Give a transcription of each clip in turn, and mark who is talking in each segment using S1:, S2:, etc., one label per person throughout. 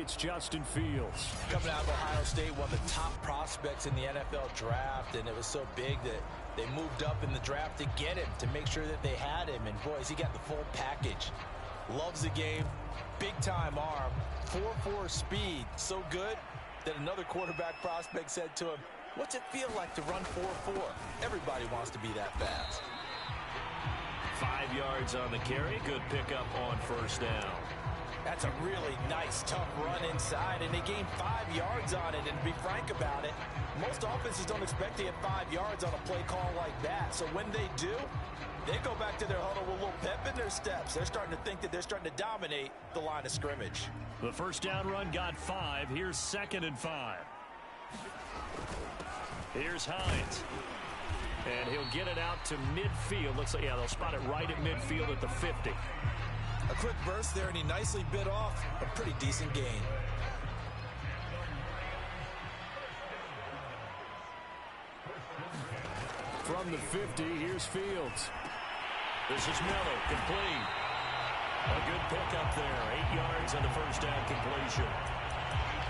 S1: It's Justin Fields.
S2: Coming out of Ohio State, one of the top prospects in the NFL draft, and it was so big that they moved up in the draft to get him, to make sure that they had him. And, boys, he got the full package. Loves the game, big-time arm, 4.4 speed, so good that another quarterback prospect said to him, "What's it feel like to run 4.4? Everybody wants to be that fast."
S1: 5 yards on the carry. Good pickup on first down.
S2: That's a really nice, tough run inside, and they gained 5 yards on it. And to be frank about it, most offenses don't expect to get 5 yards on a play call like that. So when they do, they go back to their huddle with a little pep in their steps. They're starting to think that they're starting to dominate the line of scrimmage.
S1: The first down run got 5. Here's 2nd and 5. Here's Hines. And he'll get it out to midfield. Looks like, yeah, they'll spot it right at midfield at the 50.
S2: A quick burst there, and he nicely bit off a pretty decent gain.
S1: From the 50, here's Fields. This is Miller, complete. A good pickup there, 8 yards on the first down completion.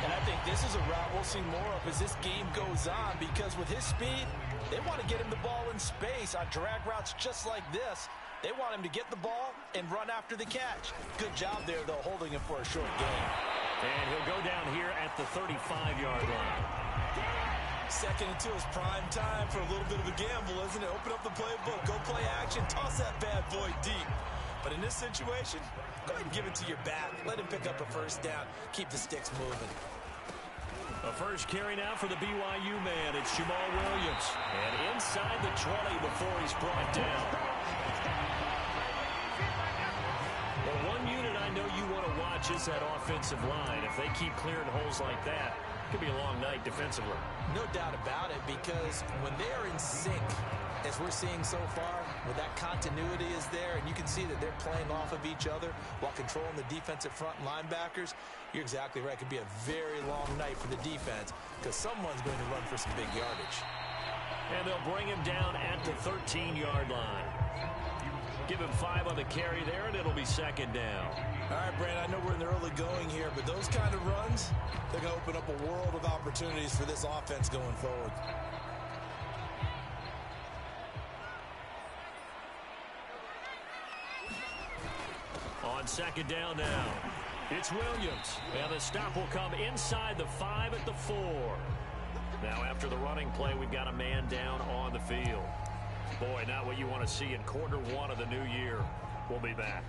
S2: And I think this is a route we'll see more of as this game goes on, because with his speed, they want to get him the ball in space on drag routes just like this. They want him to get the ball and run after the catch. Good job there, though, holding him for a short gain.
S1: And he'll go down here at the 35-yard line.
S2: 2nd and 2 is prime time for a little bit of a gamble, isn't it? Open up the playbook, go play action, toss that bad boy deep. But in this situation, go ahead and give it to your back. Let him pick up a first down. Keep the sticks moving.
S1: A first carry now for the BYU man. It's Jamal Williams. And inside the 20 before he's brought down. Well, one unit I know you want to watch is that offensive line. If they keep clearing holes like that, it could be a long night defensively.
S2: No doubt about it, because when they are in sync, as we're seeing so far, where that continuity is there, and you can see that they're playing off of each other while controlling the defensive front linebackers, you're exactly right. It could be a very long night for the defense, because someone's going to run for some big yardage.
S1: And they'll bring him down at the 13-yard line. Give him 5 on the carry there, and it'll be 2nd down.
S2: All right, Brandon, I know we're in the early going here, but those kind of runs, they're going to open up a world of opportunities for this offense going forward.
S1: On 2nd down now, it's Williams. And the stop will come inside the 5 at the 4. Now after the running play, we've got a man down on the field. Boy, not what you want to see in quarter 1 of the new year. We'll be back.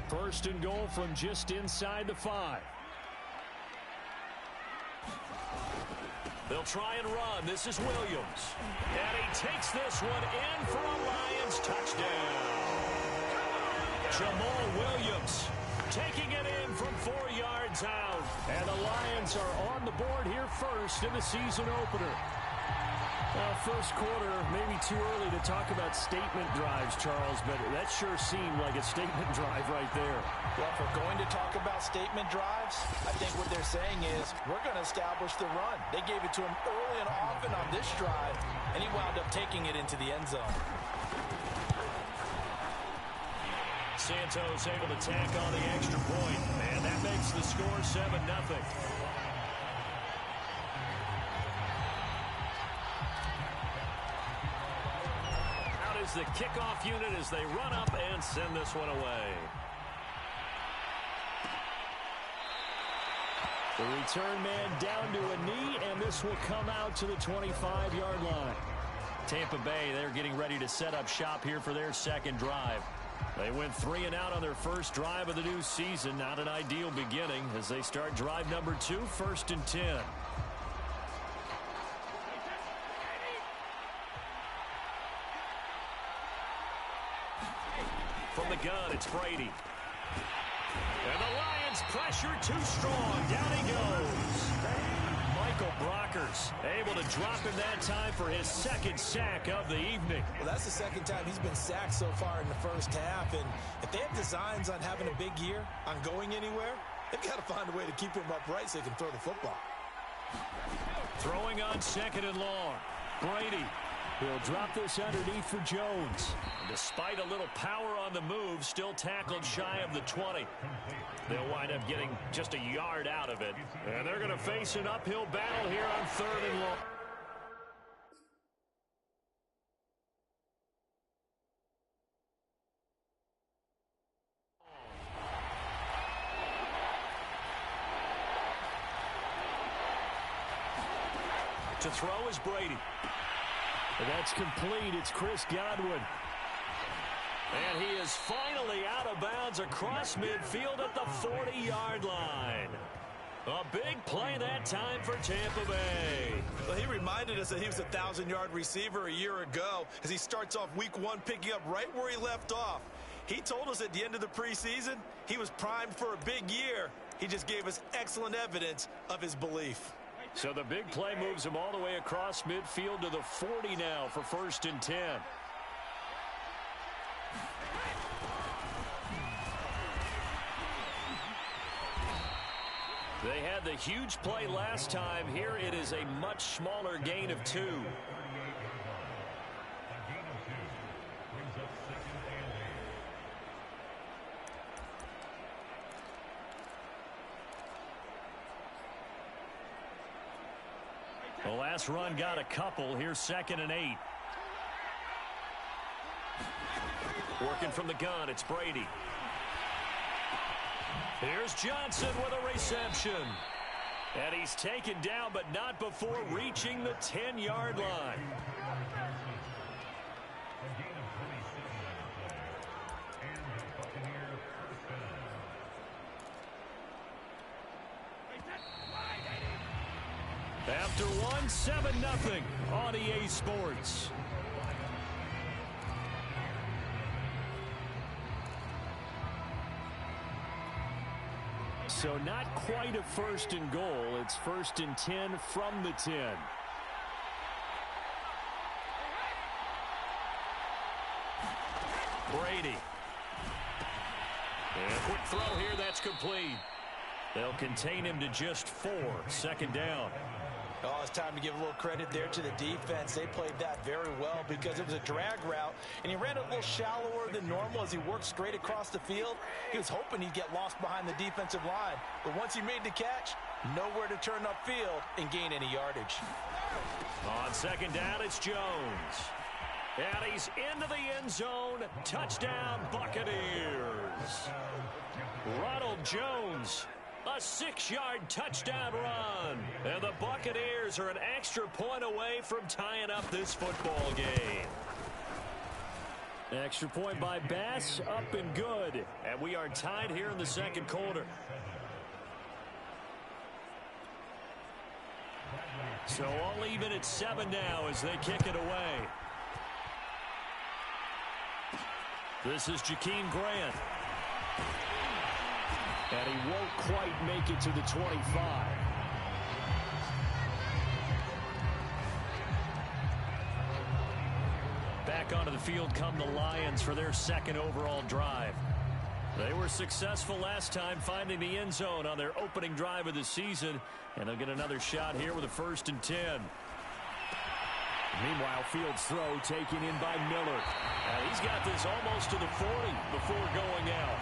S1: First and goal from just inside the 5. They'll try and run. This is Williams. And he takes this one in for a Lions touchdown. Jamal Williams taking it in from 4 yards out. And the Lions are on the board here first in the season opener. Well, first quarter, maybe too early to talk about statement drives, Charles, but that sure seemed like a statement drive right there.
S2: Well, if we're going to talk about statement drives, I think what they're saying is we're going to establish the run. They gave it to him early and often on this drive, and he wound up taking it into the end zone.
S1: Santos able to tack on the extra point, and that makes the score 7-0. Is the kickoff unit as they run up and send this one away. The return man down to a knee, and this will come out to the 25-yard line. Tampa Bay, they're getting ready to set up shop here for their second drive. They went 3 and out on their first drive of the new season. Not an ideal beginning as they start drive number 2, 1st and 10. From the gun, it's Brady. And the Lions pressure too strong. Down he goes. Michael Brockers able to drop him that time for his 2nd sack of the evening.
S2: Well, that's the 2nd time he's been sacked so far in the first half. And if they have designs on having a big year, on going anywhere, they've got to find a way to keep him upright so they can throw the football.
S1: Throwing on 2nd and long. Brady. He'll drop this underneath for Jones. Despite a little power on the move, still tackled shy of the 20. They'll wind up getting just a yard out of it. And they're going to face an uphill battle here on 3rd and long. To throw is Brady. And that's complete. It's Chris Godwin. And he is finally out of bounds across midfield at the 40-yard line. A big play that time for Tampa Bay.
S2: Well, he reminded us that he was a 1,000-yard receiver a year ago as he starts off week 1 picking up right where he left off. He told us at the end of the preseason he was primed for a big year. He just gave us excellent evidence of his belief.
S1: So the big play moves him all the way across midfield to the 40 now for 1st and 10. They had the huge play last time. Here it is a much smaller gain of 2. The last run got a couple. Here's 2nd and 8. Working from the gun, it's Brady. Here's Johnson with a reception. And he's taken down, but not before reaching the 10-yard line. After 1, 7-0 on EA Sports. So not quite a 1st and goal. It's 1st and 10 from the 10. Brady. And a quick throw here. That's complete. They'll contain him to just 4. 2nd down.
S2: Oh, it's time to give a little credit there to the defense. They played that very well because it was a drag route, and he ran a little shallower than normal as he worked straight across the field. He was hoping he'd get lost behind the defensive line, but once he made the catch, nowhere to turn upfield and gain any yardage.
S1: On 2nd down, it's Jones. And he's into the end zone. Touchdown, Buccaneers. Ronald Jones. A 6-yard touchdown run. And the Buccaneers are an extra point away from tying up this football game. Extra point by Bass, up and good. And we are tied here in the 2nd quarter. So all even at 7 now as they kick it away. This is Jakeem Grant. And he won't quite make it to the 25. Back onto the field come the Lions for their 2nd overall drive. They were successful last time finding the end zone on their opening drive of the season. And they'll get another shot here with a 1st and 10. Meanwhile, Fields' throw taken in by Miller. He's got this almost to the 40 before going out.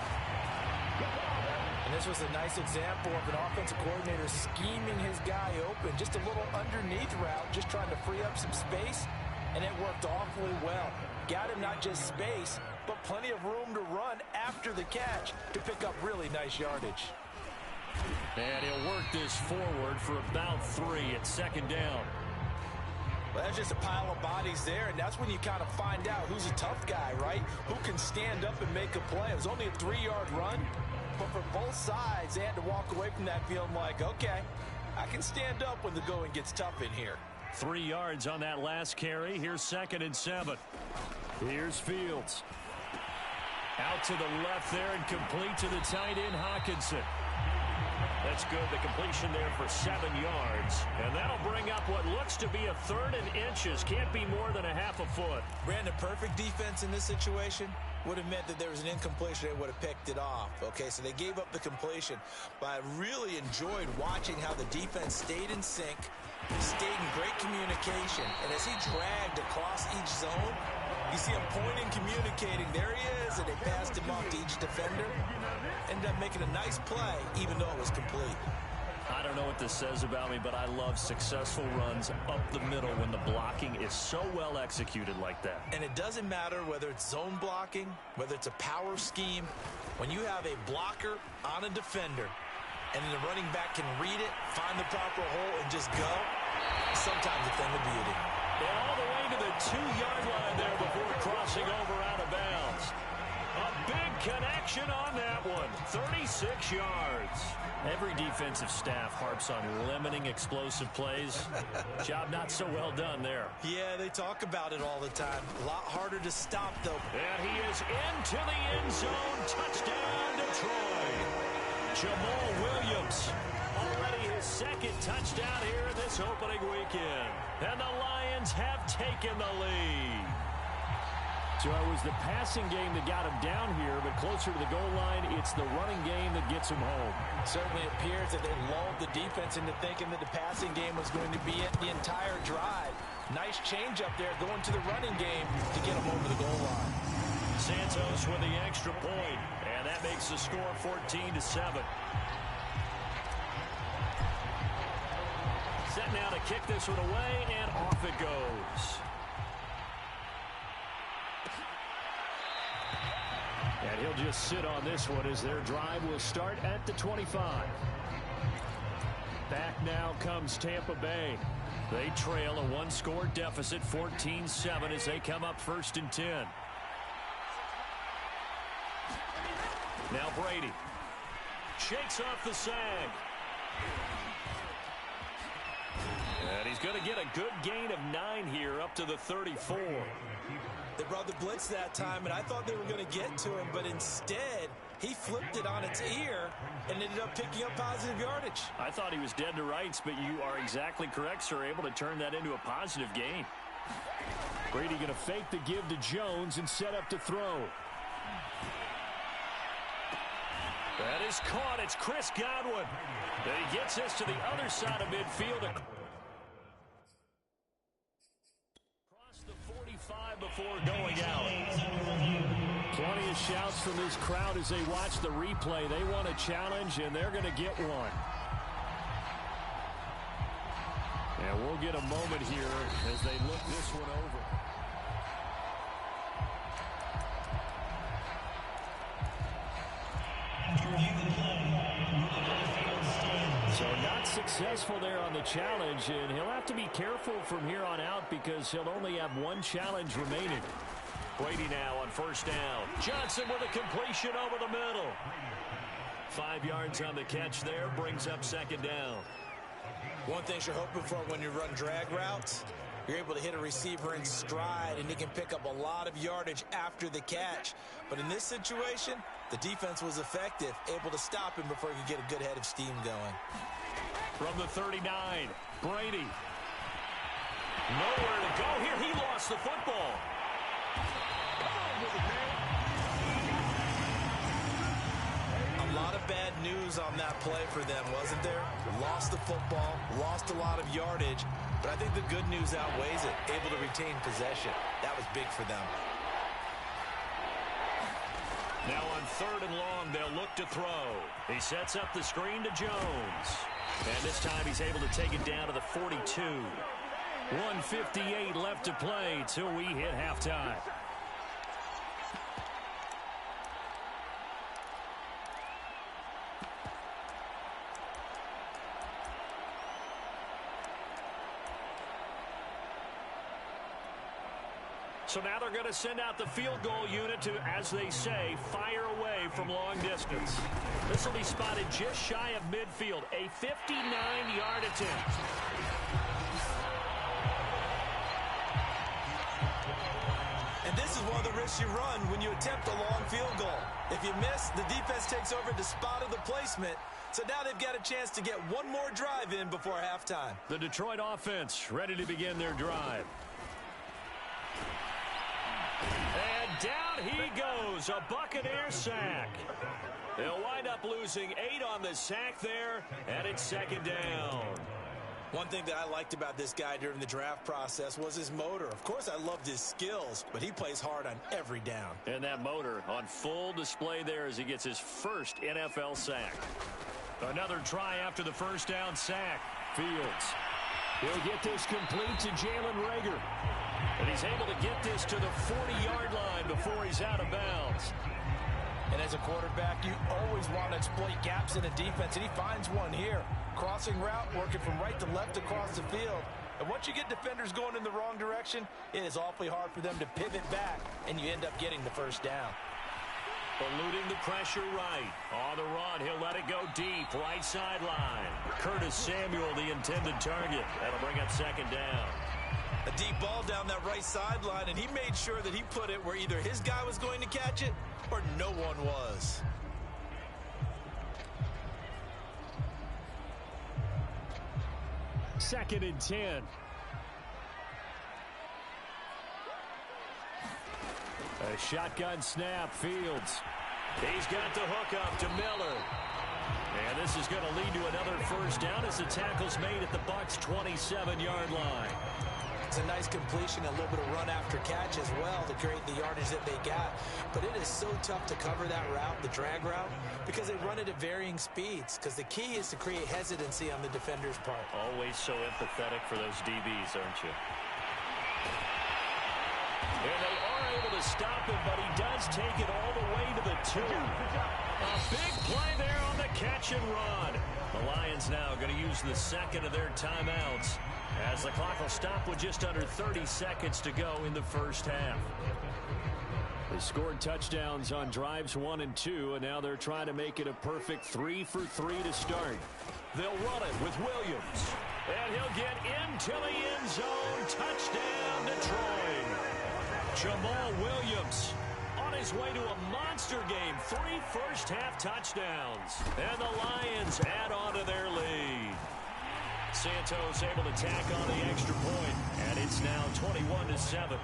S2: And this was a nice example of an offensive coordinator scheming his guy open. Just a little underneath route, just trying to free up some space, and it worked awfully well. Got him not just space, but plenty of room to run after the catch to pick up really nice yardage.
S1: And he'll work this forward for about 3 at 2nd down.
S2: Well, that's just a pile of bodies there, and that's when you kind of find out who's a tough guy, right? Who can stand up and make a play. It was only a 3-yard run. But for both sides, they had to walk away from that feeling like, okay, I can stand up when the going gets tough in here.
S1: 3 yards on that last carry. Here's 2nd and 7. Here's Fields. Out to the left there and complete to the tight end, Hawkinson. That's good. The completion there for 7 yards. And that'll bring up what looks to be a 3rd and inches. Can't be more than a half a foot.
S2: Brandon, perfect defense in this situation. would have meant that there was an incompletion. They would have picked it off. Okay, so they gave up the completion. But I really enjoyed watching how the defense stayed in sync, stayed in great communication. And as he dragged across each zone, you see him pointing, communicating. There he is, and they passed him off to each defender. Ended up making a nice play, even though it was complete.
S1: I don't know what this says about me, but I love successful runs up the middle when the blocking is so well executed like that.
S2: And it doesn't matter whether it's zone blocking, whether it's a power scheme. When you have a blocker on a defender, and then the running back can read it, find the proper hole, and just go, sometimes a thing of beauty.
S1: And all the way to the 2-yard line there before crossing over out of bounds. A big connection on that one. 36 yards. Every defensive staff harps on limiting explosive plays. Job not so well done there.
S2: Yeah, they talk about it all the time. A lot harder to stop, though.
S1: And he is into the end zone. Touchdown, Detroit. Jamal Williams. Already his second touchdown here in this opening weekend. And the Lions have taken the lead. So it was the passing game that got him down here, but closer to the goal line, it's the running game that gets him home.
S2: Certainly appears that they lulled the defense into thinking that the passing game was going to be it the entire drive. Nice change up there going to the running game to get him over the goal line.
S1: Santos with the extra point, and that makes the score 14-7. Set now to kick this one away, and off it goes. And he'll just sit on this one as their drive will start at the 25. Back now comes Tampa Bay. They trail a one-score deficit, 14-7, as they come up 1st and 10. Now Brady shakes off the sag. And he's going to get a good gain of 9 here up to the 34.
S2: They brought the blitz that time, and I thought they were going to get to him, but instead, he flipped it on its ear and ended up picking up positive yardage.
S1: I thought he was dead to rights, but you are exactly correct, sir, able to turn that into a positive gain. Brady going to fake the give to Jones and set up to throw. That is caught. It's Chris Godwin. And he gets this to the other side of midfield. Before going out. Plenty of shouts from this crowd as they watch the replay. They want a challenge, and they're going to get one. And we'll get a moment here as they look this one over. So not successful there on the challenge, and he'll have to be careful from here on out because he'll only have one challenge remaining. Brady now on 1st down. Johnson with a completion over the middle. 5 yards on the catch there, brings up 2nd down.
S2: One thing you're hoping for when you run drag routes, you're able to hit a receiver in stride, and he can pick up a lot of yardage after the catch. But in this situation, the defense was effective, able to stop him before he could get a good head of steam going.
S1: From the 39, Brady. Nowhere to go here. He lost the football.
S2: A lot of bad news on that play for them, wasn't there? Lost the football, lost a lot of yardage, but I think the good news outweighs it. Able to retain possession. That was big for them.
S1: Now on 3rd and long, they'll look to throw. He sets up the screen to Jones. And this time he's able to take it down to the 42. 1:58 left to play till we hit halftime. So now they're going to send out the field goal unit to, as they say, fire away from long distance. This will be spotted just shy of midfield, a 59-yard attempt.
S2: And this is one of the risks you run when you attempt a long field goal. If you miss, the defense takes over the spot of the placement. So now they've got a chance to get one more drive in before halftime.
S1: The Detroit offense ready to begin their drive. And down he goes. A Buccaneer sack. They'll wind up losing 8 on the sack there, and it's second down.
S2: One thing that I liked about this guy during the draft process was his motor. Of course, I loved his skills, but he plays hard on every down.
S1: And that motor on full display there as he gets his first NFL sack. Another try after the first down sack. Fields. He'll get this complete to Jalen Reagor. And he's able to get this to the 40-yard line before he's out of bounds.
S2: And as a quarterback, you always want to exploit gaps in a defense, and he finds one here. Crossing route, working from right to left across the field. And once you get defenders going in the wrong direction, it is awfully hard for them to pivot back, and you end up getting the first down.
S1: Eluding the pressure right. On the run, he'll let it go deep, right sideline. Curtis Samuel, the intended target. That'll bring up second down.
S2: A deep ball down that right sideline, and he made sure that he put it where either his guy was going to catch it or no one was.
S1: Second and 10. A shotgun snap, Fields. He's got the hook up to Miller. And this is going to lead to another first down as the tackle's made at the Bucs' 27-yard line.
S2: It's a nice completion, a little bit of run after catch as well to create the yardage that they got. But it is so tough to cover that route, the drag route, because they run it at varying speeds. Because the key is to create hesitancy on the defender's part.
S1: Always so empathetic for those DBs, aren't you? And they are able to stop him, but he does take it all the way to the 2. A big play there on the catch and run. The Lions now going to use the second of their timeouts as the clock will stop with just under 30 seconds to go in the first half. They scored touchdowns on drives 1 and 2, and now they're trying to make it a perfect 3 for 3 to start. They'll run it with Williams, and he'll get into the end zone. Touchdown, Detroit. Jamal Williams on his way to a monster game. 3 first-half touchdowns, and the Lions add on to their lead. Santos able to tack on the extra point, and it's now 21-7.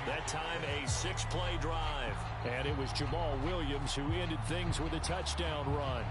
S1: That time a 6-play drive. And it was Jamal Williams who ended things with a touchdown run.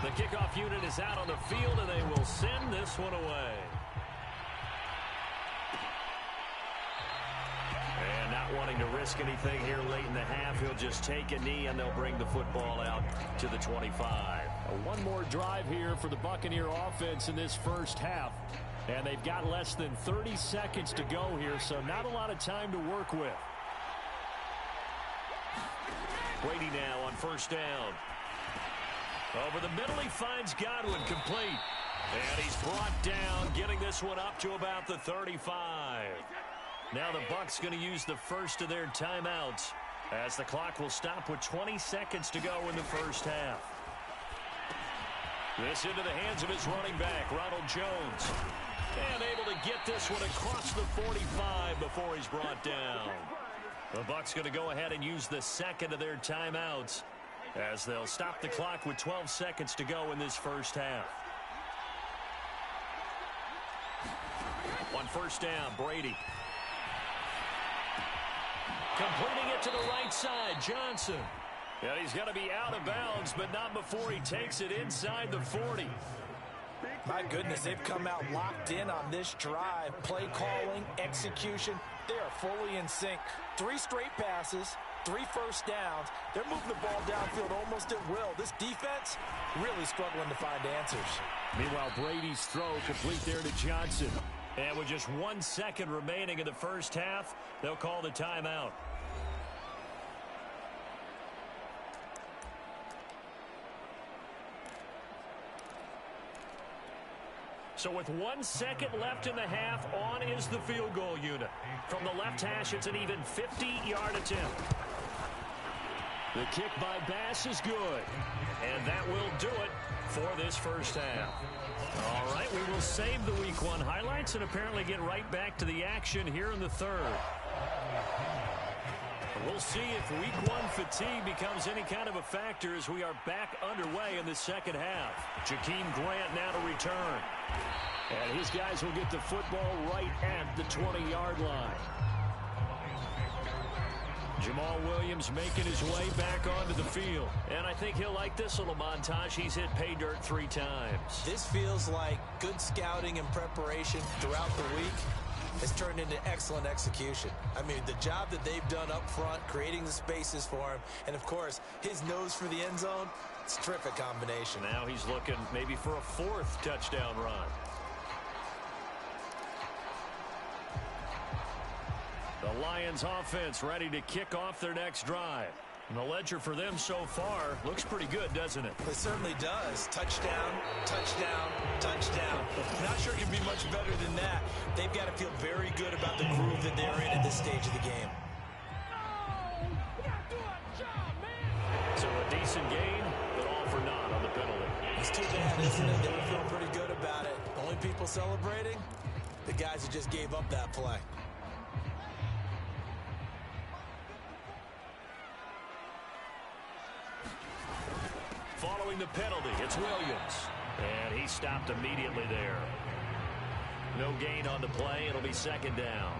S1: The kickoff unit is out on the field, and they will send this one away. And not wanting to risk anything here late in the half, he'll just take a knee, and they'll bring the football out to the 25. One more drive here for the Buccaneer offense in this first half. And they've got less than 30 seconds to go here, so not a lot of time to work with. Brady now on first down. Over the middle, he finds Godwin, complete. And he's brought down, getting this one up to about the 35. Now the Bucs going to use the first of their timeouts as the clock will stop with 20 seconds to go in the first half. This into the hands of his running back, Ronald Jones. And able to get this one across the 45 before he's brought down. The Bucs going to go ahead and use the second of their timeouts as they'll stop the clock with 12 seconds to go in this first half. On first down, Brady. Completing it to the right side, Johnson. And he's going to be out of bounds, but not before he takes it inside the 40.
S2: My goodness, they've come out locked in on this drive. Play calling, execution, they are fully in sync. 3 straight passes, 3 first downs. They're moving the ball downfield almost at will. This defense really struggling to find answers.
S1: Meanwhile, Brady's throw complete there to Johnson. And with just 1 second remaining in the first half, they'll call the timeout. So with 1 second left in the half, on is the field goal unit. From the left hash, it's an even 50-yard attempt. The kick by Bass is good. And that will do it for this first half. All right, we will save the Week 1 highlights and apparently get right back to the action here in the third. We'll see if Week 1 fatigue becomes any kind of a factor as we are back underway in the second half. Jakeem Grant now to return. And his guys will get the football right at the 20-yard line. Jamal Williams making his way back onto the field. And I think he'll like this little montage. He's hit pay dirt 3 times.
S2: This feels like good scouting and preparation throughout the week has turned into excellent execution. I mean, the job that they've done up front, creating the spaces for him, and, of course, his nose for the end zone, it's a terrific combination.
S1: Now he's looking maybe for a 4th touchdown run. The Lions offense ready to kick off their next drive. And the ledger for them so far looks pretty good, doesn't it?
S2: It certainly does. Touchdown, touchdown, touchdown. Not sure it can be much better than that. They've got to feel very good about the groove that they're in at this stage of the game.
S1: So a decent gain, but all for naught on the penalty.
S2: It's too bad, isn't it? They were feeling pretty good about it. Only people celebrating? The guys who just gave up that play.
S1: Following the penalty, it's Williams. And he stopped immediately there. No gain on the play. It'll be second down.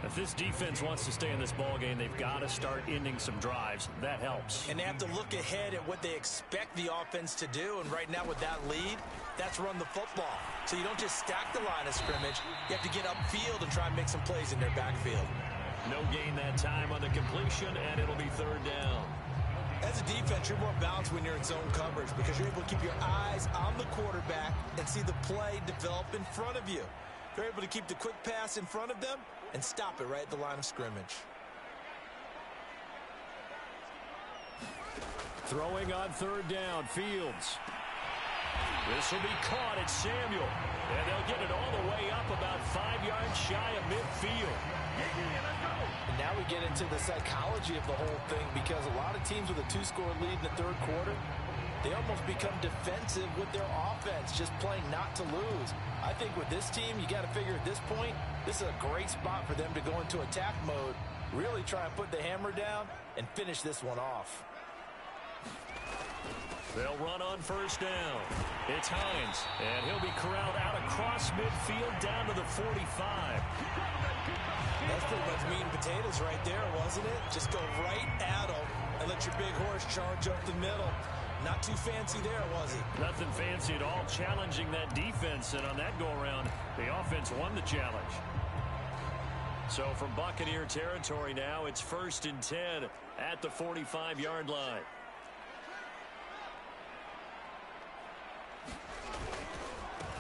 S1: If this defense wants to stay in this ballgame, they've got to start ending some drives. That helps.
S2: And they have to look ahead at what they expect the offense to do. And right now with that lead, that's run the football. So you don't just stack the line of scrimmage. You have to get upfield and try and make some plays in their backfield.
S1: No gain that time on the completion, and it'll be third down.
S2: As a defense, you're more balanced when you're in zone coverage because you're able to keep your eyes on the quarterback and see the play develop in front of you. You're able to keep the quick pass in front of them and stop it right at the line of scrimmage.
S1: Throwing on third down, Fields. This will be caught at Samuel. And they'll get it all the way up about 5 yards shy of midfield.
S3: And now we get into the psychology of the whole thing because a lot of teams with a 2-score lead in the third quarter, they almost become defensive with their offense, just playing not to lose. I think with this team, you got to figure at this point, this is a great spot for them to go into attack mode, really try and put the hammer down and finish this one off.
S1: They'll run on first down. It's Hines, and he'll be corralled out across midfield down to the 45.
S2: That's pretty much meat and potatoes right there, wasn't it? Just go right at him and let your big horse charge up the middle. Not too fancy there, was he?
S1: Nothing fancy at all, challenging that defense, and on that go-around, the offense won the challenge. So from Buccaneer territory now, it's 1st and 10 at the 45-yard line.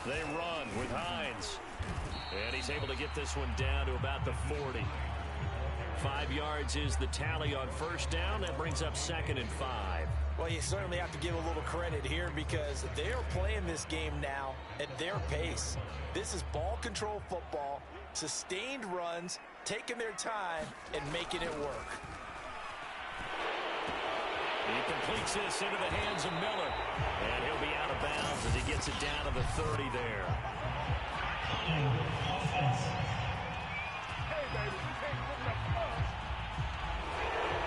S1: They run with Hines. And he's able to get this one down to about the 40. 5 yards is the tally on first down. That brings up 2nd and 5.
S2: Well, you certainly have to give a little credit here because they're playing this game now at their pace. This is ball control football, sustained runs, taking their time, and making it work.
S1: He completes this into the hands of Miller. And he'll be out of bounds as he gets it down to the 30 there.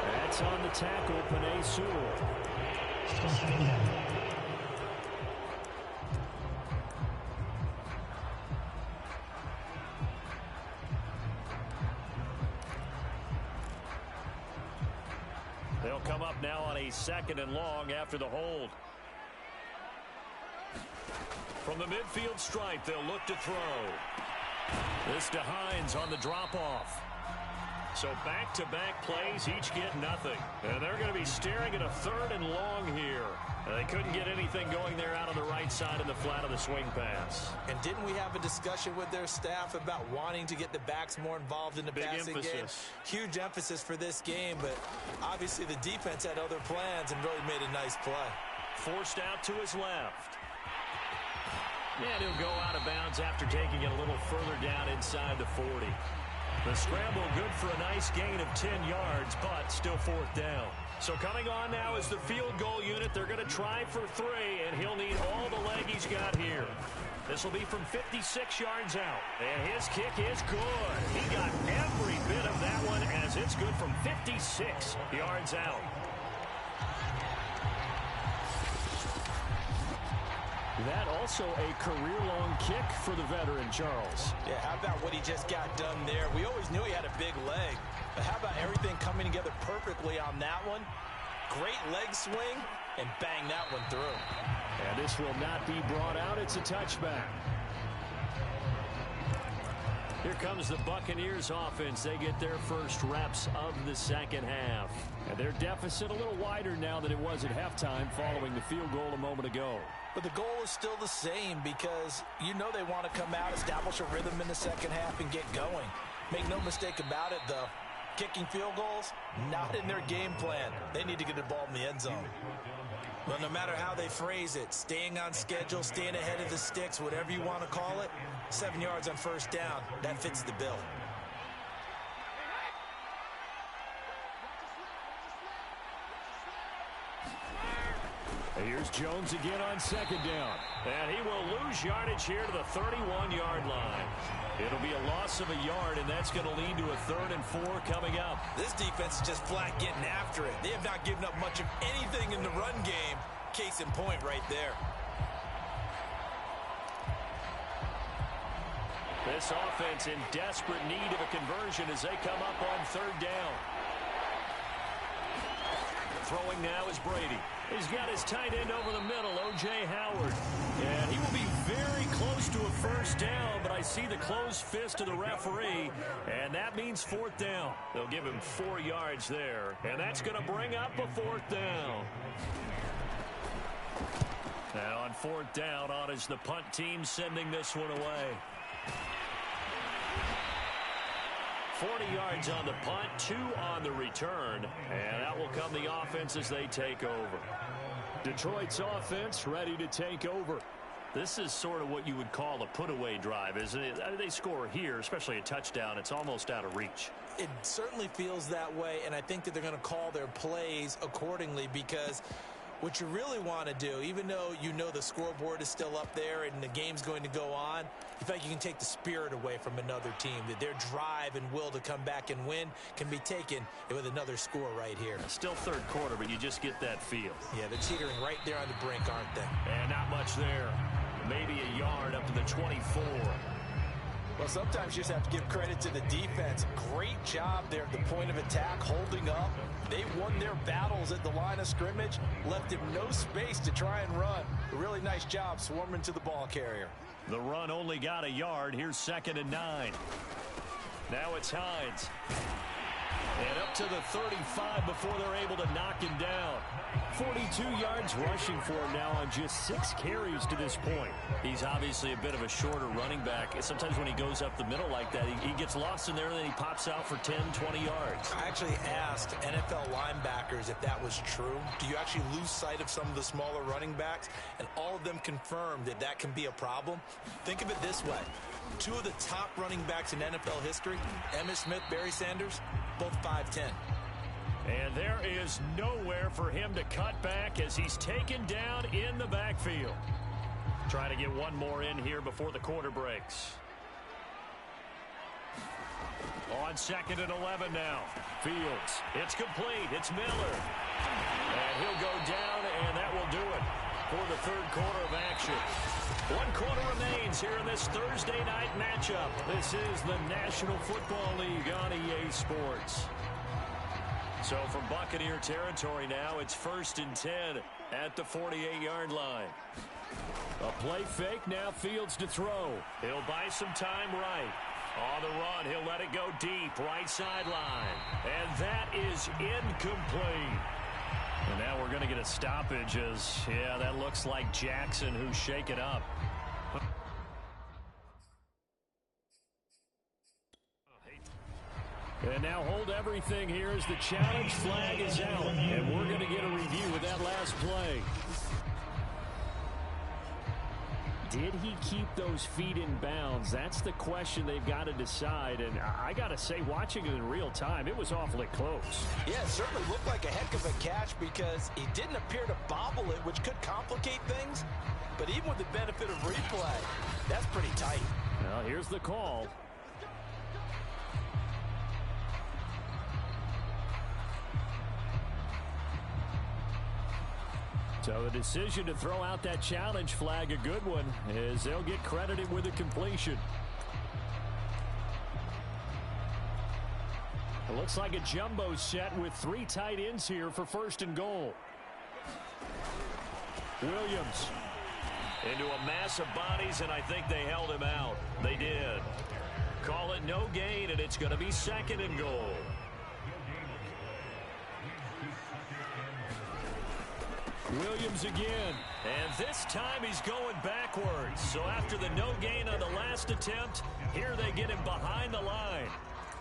S1: That's on the tackle, Penei Sewell. They'll come up now on a 2nd and long after the hold. From the midfield stripe, they'll look to throw. This to Hines on the drop-off. So back-to-back plays, each get nothing. And they're going to be staring at a 3rd and long here. They couldn't get anything going there out on the right side of the flat of the swing pass. And didn't we have a discussion with their staff about wanting to get the backs more involved in the passing game? Huge emphasis for this game, but obviously the defense had other plans and really made a nice play. Forced out to his left. And he'll go out of bounds after taking it a little further down inside the 40. The scramble good for a nice gain of 10 yards, but still 4th down. So coming on now is the field goal unit. They're going to try for 3, and he'll need all the leg he's got here. This will be from 56 yards out. And his kick is good. He got every bit of that one as it's good from 56 yards out. That also a career-long kick for the veteran, Charles. Yeah, how about what he just got done there? We always knew he had a big leg, but how about everything coming together perfectly on that one? Great leg swing, and bang that one through. And this will not be brought out. It's a touchback. Here comes the Buccaneers offense. They get their first reps of the second half. And their deficit a little wider now than it was at halftime following the field goal a moment ago. But the goal is still the same because you know they want to come out, establish a rhythm in the second half, and get going. Make no mistake about it, though. Kicking field goals, not in their game plan. They need to get the ball in the end zone. Well, no matter how they phrase it, staying on schedule, staying ahead of the sticks, whatever you want to call it, 7 yards on first down, that fits the bill. Here's Jones again on second down. And he will lose yardage here to the 31-yard line. It'll be a loss of a yard, and that's going to lead to a 3rd and 4 coming up. This defense is just flat getting after it. They have not given up much of anything in the run game. Case in point right there. This offense in desperate need of a conversion as they come up on 3rd down. Throwing now is Brady. He's got his tight end over the middle, O.J. Howard. And he will be very close to a first down, but I see the closed fist of the referee, and that means 4th down. They'll give him 4 yards there, and that's going to bring up a 4th down. Now on 4th down, on is the punt team sending this one away. 40 yards on the punt, 2 on the return, and that will come the offense as they take over. Detroit's offense ready to take over. This is sort of what you would call a put-away drive, isn't it? I mean, they score here, especially a touchdown. It's almost out of reach. It certainly feels that way, and I think that they're going to call their plays accordingly because what you really want to do, even though you know the scoreboard is still up there and the game's going to go on, you think you can take the spirit away from another team, that their drive and will to come back and win can be taken with another score right here. Still 3rd quarter, but you just get that feel. Yeah, they're teetering right there on the brink, aren't they? And not much there. Maybe a yard up to the 24. Well, sometimes you just have to give credit to the defense. Great job there at the point of attack, holding up. They won their battles at the line of scrimmage, left him no space to try and run. A really nice job swarming to the ball carrier. The run only got a yard. Here's 2nd and 9. Now it's Hines. And up to the 35 before they're able to knock him down. 42 yards rushing for him now on just 6 carries to this point. He's obviously a bit of a shorter running back. Sometimes when he goes up the middle like that, he gets lost in there and then he pops out for 10, 20 yards. I actually asked NFL linebackers if that was true. Do you actually lose sight of some of the smaller running backs? And all of them confirmed that that can be a problem. Think of it this way. 2 of the top running backs in NFL history, Emmitt Smith, Barry Sanders, both 5'10". And there is nowhere for him to cut back as he's taken down in the backfield. Trying to get one more in here before the quarter breaks. On 2nd and 11 now. Fields. It's complete. It's Miller. And he'll go down, and that will do it for the 3rd quarter of action. 1 quarter remains here in this Thursday night matchup. This is the National Football League on EA Sports. So from Buccaneer territory now, it's 1st and 10 at the 48-yard line. A play fake, now Fields to throw. He'll buy some time right. On the run, he'll let it go deep, right sideline. And that is incomplete. And now we're going to get a stoppage as, yeah, that looks like Jackson who's shaken up. And now hold everything here as the challenge flag is out. And we're going to get a review with that last play. Did he keep those feet in bounds? That's the question they've got to decide. And I got to say, watching it in real time, it was awfully close.
S3: Yeah, it certainly looked like a heck of a catch because he didn't appear to bobble it, which could complicate things. But even with the benefit of replay, that's pretty tight.
S1: Well, here's the call. So the decision to throw out that challenge flag, a good one, as they'll get credited with a completion. It looks like a jumbo set with 3 tight ends here for 1st and goal. Williams. Into a mass of bodies, and I think they held him out. They did. Call it no gain, and it's going to be 2nd and goal. Williams again, and this time he's going backwards. So after the no gain on the last attempt, here they get him behind the line.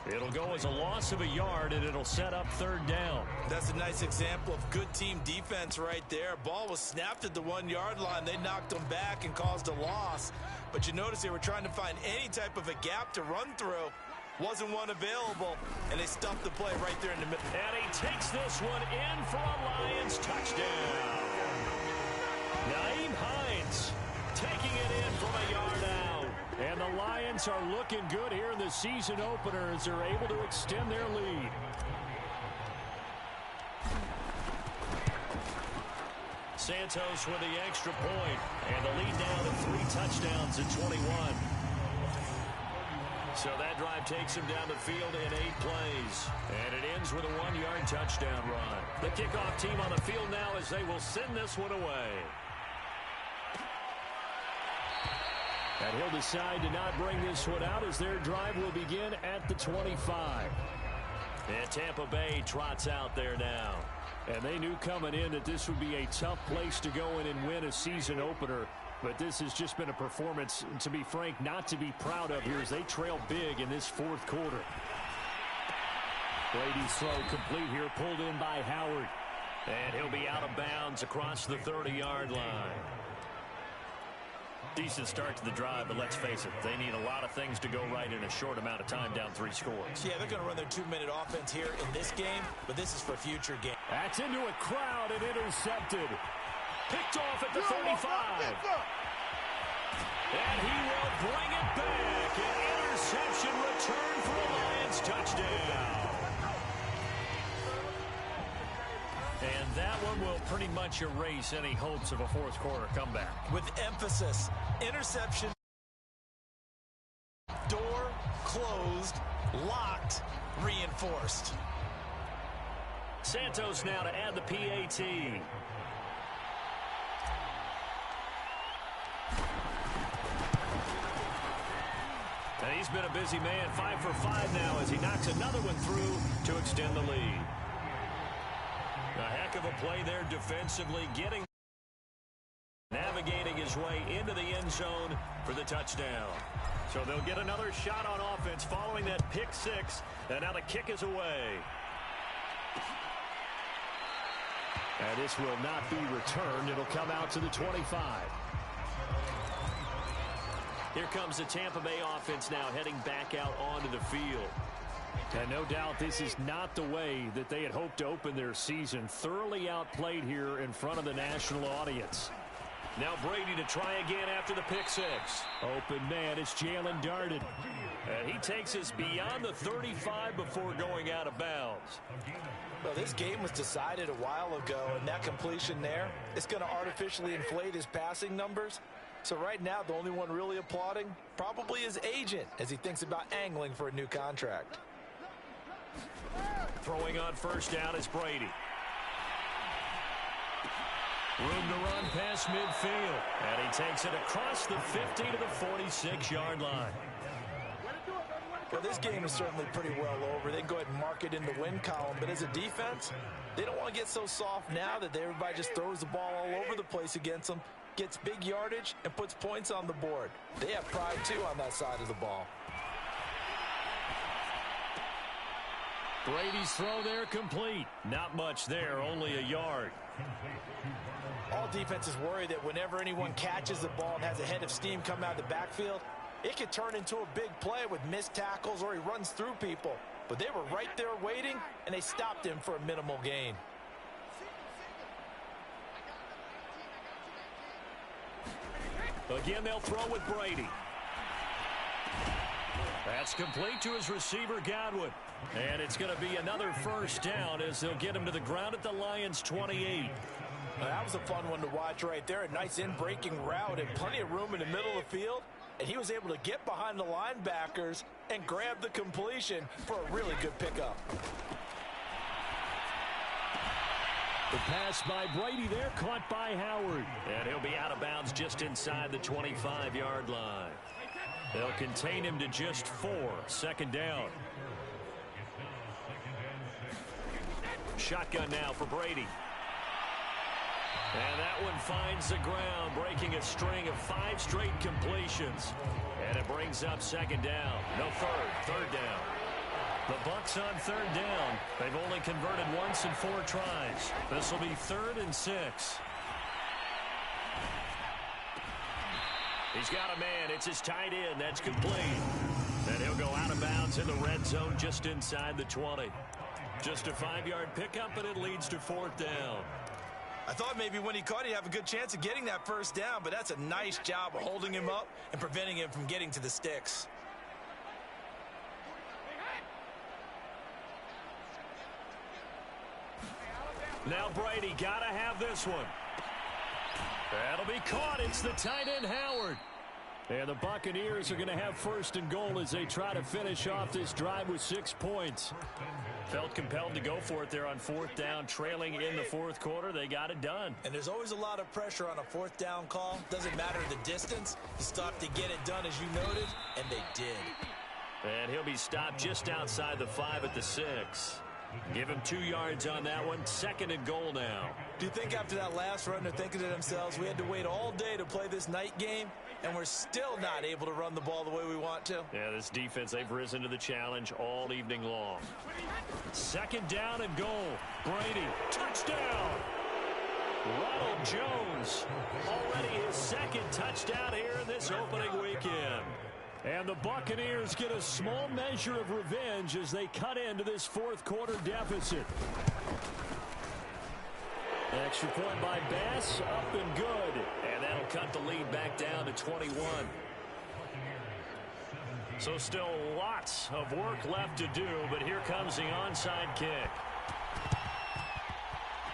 S1: It'll go as a loss of a yard, and it'll set up 3rd down.
S3: That's a nice example of good team defense right there. Ball was snapped at the 1-yard line. They knocked him back and caused a loss. But you notice they were trying to find any type of a gap to run through. Wasn't one available, and they stuffed the play right there in the middle.
S1: And he takes this one in for a Lions touchdown. Nyheim Hines taking it in from a yard out. And the Lions are looking good here in the season opener as they're able to extend their lead. Santos with the extra point, and the lead now to 3 touchdowns at 21. So that drive takes him down the field in 8 plays. And it ends with a 1-yard touchdown run. The kickoff team on the field now as they will send this one away. And he'll decide to not bring this one out as their drive will begin at the 25. And Tampa Bay trots out there now. And they knew coming in that this would be a tough place to go in and win a season opener. But this has just been a performance, to be frank, not to be proud of here as they trail big in this 4th quarter. Brady's throw complete here, pulled in by Howard. And he'll be out of bounds across the 30-yard line. Decent start to the drive, but let's face it, they need a lot of things to go right in a short amount of time down 3 scores.
S3: Yeah, they're going to run their 2-minute offense here in this game, but this is for future games.
S1: That's into a crowd and intercepted. Picked off at the 35. And he will bring it back. An interception return for a Lions touchdown. And that one will pretty much erase any hopes of a 4th quarter comeback.
S3: With emphasis, interception, door closed, locked, reinforced.
S1: Santos now to add the PAT. And he's been a busy man, 5 for 5 now as he knocks another one through to extend the lead. A heck of a play there defensively, navigating his way into the end zone for the touchdown. So they'll get another shot on offense following that pick 6, and now the kick is away. And this will not be returned. It'll come out to the 25. Here comes the Tampa Bay offense now heading back out onto the field. And no doubt this is not the way that they had hoped to open their season. Thoroughly outplayed here in front of the national audience. Now Brady to try again after the pick 6. Open man, it's Jalen Darden. And he takes us beyond the 35 before going out of bounds.
S3: Well, this game was decided a while ago, and that completion there is going to artificially inflate his passing numbers. So right now, the only one really applauding probably his agent as he thinks about angling for a new contract.
S1: Throwing on 1st down is Brady. Room to run past midfield. And he takes it across the 50 to the 46-yard line.
S3: Well, this game is certainly pretty well over. They can go ahead and mark it in the win column. But as a defense, they don't want to get so soft now that everybody just throws the ball all over the place against them, gets big yardage, and puts points on the board. They have pride, too, on that side of the ball.
S1: Brady's throw there complete. Not much there, only a yard.
S3: All defenses worry that whenever anyone catches the ball and has a head of steam come out of the backfield, it could turn into a big play with missed tackles or he runs through people. But they were right there waiting, and they stopped him for a minimal gain.
S1: Again, they'll throw with Brady. That's complete to his receiver, Godwin. And it's going to be another first down as they'll get him to the ground at the Lions' 28.
S3: Well, that was a fun one to watch right there. A nice in-breaking route and plenty of room in the middle of the field. And he was able to get behind the linebackers and grab the completion for a really good pickup.
S1: The pass by Brady there, caught by Howard. And he'll be out of bounds just inside the 25-yard line. They'll contain him to just 4. Second down. Shotgun now for Brady. And that one finds the ground, breaking a string of 5 straight completions. And it brings up second down. No, third down. The Bucs on third down. They've only converted once in 4 tries. This will be 3rd and 6. He's got a man. It's his tight end. That's complete. And he'll go out of bounds in the red zone just inside the 20. Just a 5-yard pickup, and it leads to 4th down.
S3: I thought maybe when he caught it, he'd have a good chance of getting that first down, but that's a nice job of holding him up and preventing him from getting to the sticks.
S1: Now Brady got to have this one. That'll be caught. It's the tight end, Howard. And the Buccaneers are going to have 1st and goal as they try to finish off this drive with 6 points. Felt compelled to go for it there on 4th down, trailing in the 4th quarter. They got it done.
S3: And there's always a lot of pressure on a 4th down call. Doesn't matter the distance. You stop to get it done, as you noted, and they did.
S1: And he'll be stopped just outside the 5 at the 6. Give him 2 yards on that one. 2nd and goal now.
S3: Do you think after that last run they're thinking to themselves, we had to wait all day to play this night game, and we're still not able to run the ball the way we want to?
S1: Yeah, this defense, they've risen to the challenge all evening long. 2nd down and goal. Brady, touchdown! Ronald Jones, already his 2nd touchdown here in this opening weekend. And the Buccaneers get a small measure of revenge as they cut into this 4th quarter deficit. Extra point by Bass, up and good. And that'll cut the lead back down to 21. So still lots of work left to do, but here comes the onside kick.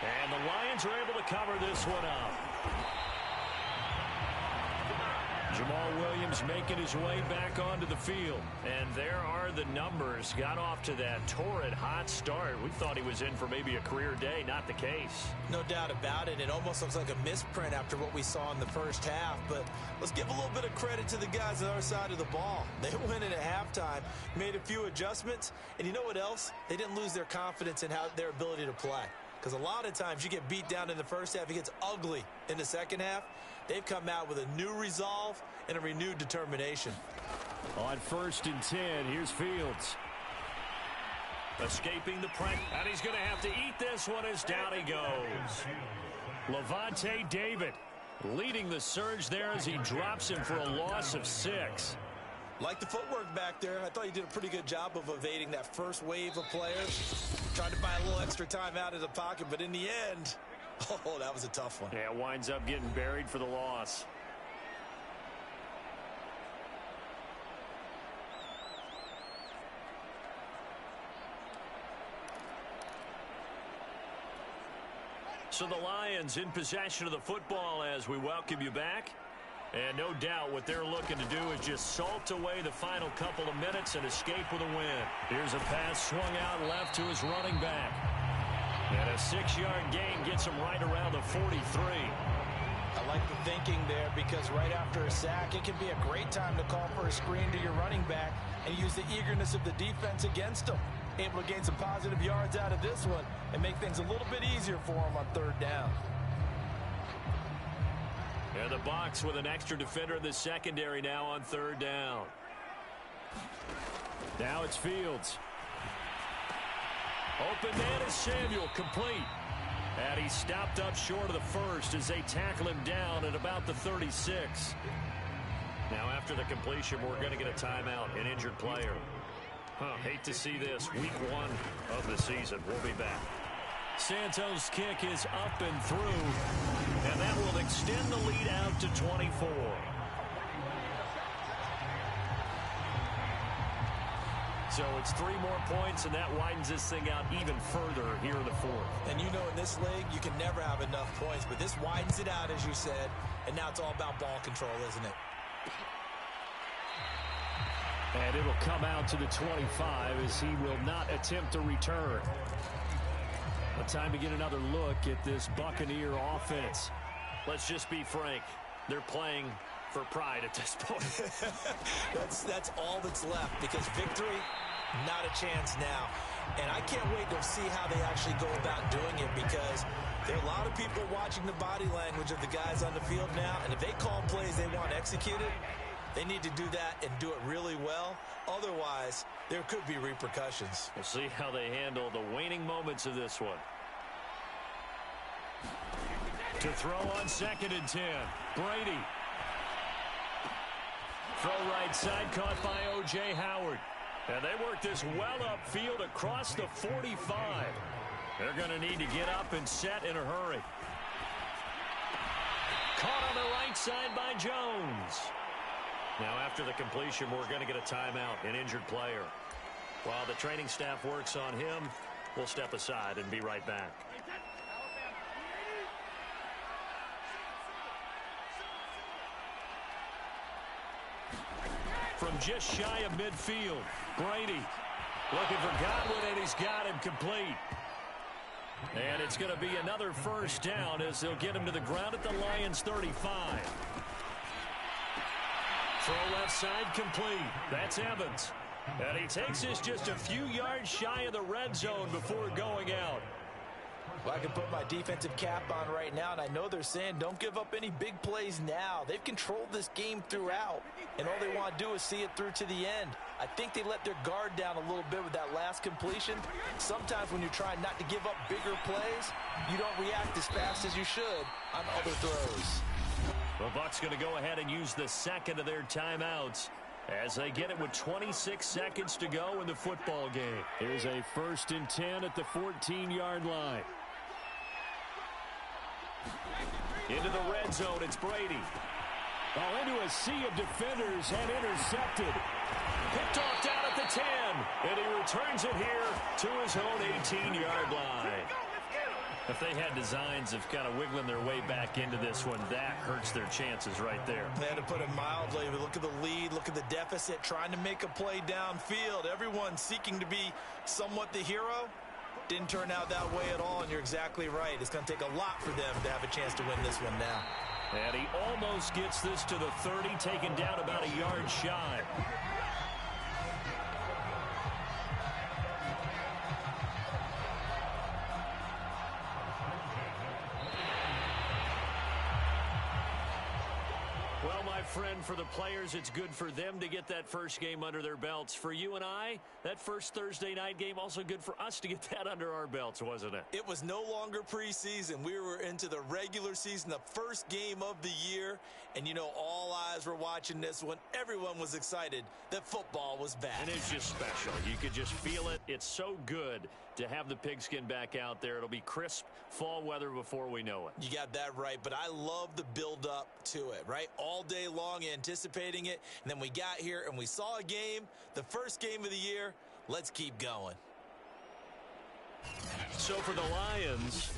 S1: And the Lions are able to cover this one up. Jamal Williams making his way back onto the field. And there are the numbers. Got off to that torrid hot start. We thought he was in for maybe a career day. Not the case.
S3: No doubt about it. It almost looks like a misprint after what we saw in the first half. But let's give a little bit of credit to the guys on our side of the ball. They went in at halftime, made a few adjustments. And you know what else? They didn't lose their confidence in their ability to play. Because a lot of times you get beat down in the first half. It gets ugly in the second half. They've come out with a new resolve and a renewed determination.
S1: On 1st and 10, here's Fields. Escaping the pressure. And he's going to have to eat this one as down he goes. Levante David leading the surge there as he drops him for a loss of 6.
S3: Like the footwork back there, I thought he did a pretty good job of evading that first wave of players. Tried to buy a little extra time out of the pocket, but in the end, oh, that was a tough one.
S1: Yeah, winds up getting buried for the loss. So the Lions in possession of the football as we welcome you back. And no doubt what they're looking to do is just salt away the final couple of minutes and escape with a win. Here's a pass swung out left to his running back. And a 6-yard gain gets him right around the 43.
S3: I like the thinking there, because right after a sack, it can be a great time to call for a screen to your running back and use the eagerness of the defense against them. Able to gain some positive yards out of this one and make things a little bit easier for them on third down.
S1: And the box with an extra defender in the secondary now on third down. Now it's Fields. Open man is Samuel, complete. And he stopped up short of the first as they tackle him down at about the 36. Now after the completion, we're going to get a timeout, an injured player. Hate to see this. Week 1 of the season. We'll be back. Santos' kick is up and through, and that will extend the lead out to 24. So it's 3 more points, and that widens this thing out even further here in the fourth.
S3: And you know, in this league, you can never have enough points, but this widens it out, as you said, and now it's all about ball control, isn't it?
S1: And it'll come out to the 25 as he will not attempt to return. A time to get another look at this Buccaneer offense. Let's just be frank. They're playing for pride at this point.
S3: That's all that's left, because victory, not a chance now. And I can't wait to see how they actually go about doing it, because there are a lot of people watching the body language of the guys on the field now, and if they call plays they want executed, they need to do that and do it really well. Otherwise, there could be repercussions.
S1: We'll see how they handle the waning moments of this one. To throw on 2nd and 10. Brady. Throw right side, caught by O.J. Howard. And they work this well upfield across the 45. They're going to need to get up and set in a hurry. Caught on the right side by Jones. Now after the completion, we're going to get a timeout, an injured player. While the training staff works on him, we'll step aside and be right back. From just shy of midfield, Brady looking for Godwin, and he's got him complete. And it's going to be another first down as they'll get him to the ground at the Lions' 35. Throw left side complete. That's Evans. And he takes this just a few yards shy of the red zone before going out.
S3: Well, I can put my defensive cap on right now, and I know they're saying don't give up any big plays now. They've controlled this game throughout, and all they want to do is see it through to the end. I think they let their guard down a little bit with that last completion. Sometimes when you're trying not to give up bigger plays, you don't react as fast as you should on other throws.
S1: The Bucs going to go ahead and use the second of their timeouts as they get it with 26 seconds to go in the football game. Here's a 1st and 10 at the 14-yard line. Into the red zone, it's Brady. Oh, into a sea of defenders and intercepted. Picked off down at the 10, and he returns it here to his own 18-yard line. If they had designs of kind of wiggling their way back into this one, that hurts their chances right there.
S3: They had to put it mildly. Look at the lead, look at the deficit, trying to make a play downfield. Everyone seeking to be somewhat the hero. Didn't turn out that way at all, and you're exactly right. It's going to take a lot for them to have a chance to win this one now.
S1: And he almost gets this to the 30, taken down about a yard shy. Well, my friend, for the players, it's good for them to get that first game under their belts. For you and I, that first Thursday night game, also good for us to get that under our belts, wasn't it?
S3: It was no longer preseason. We were into the regular season, the first game of the year. And, you know, all eyes were watching this one. Everyone was excited that football was back.
S1: And it's just special. You could just feel it. It's so good to have the pigskin back out there. It'll be crisp fall weather before we know it.
S3: You got that right, but I love the build-up to it, right? All day long anticipating it, and then we got here and we saw a game, the first game of the year. Let's keep going.
S1: So for the Lions,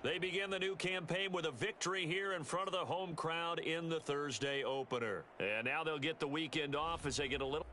S1: they begin the new campaign with a victory here in front of the home crowd in the Thursday opener. And now they'll get the weekend off as they get a little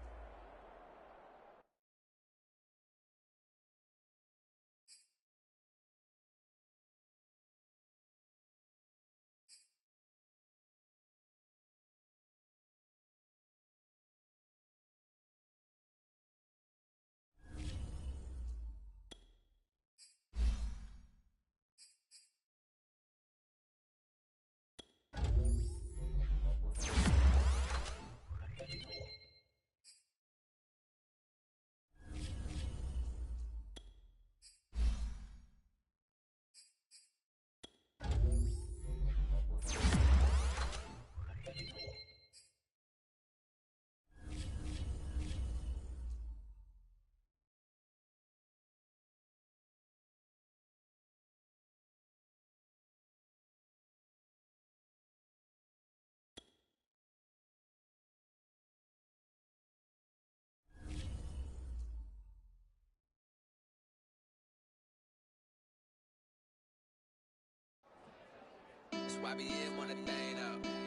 S4: I be in one thing up.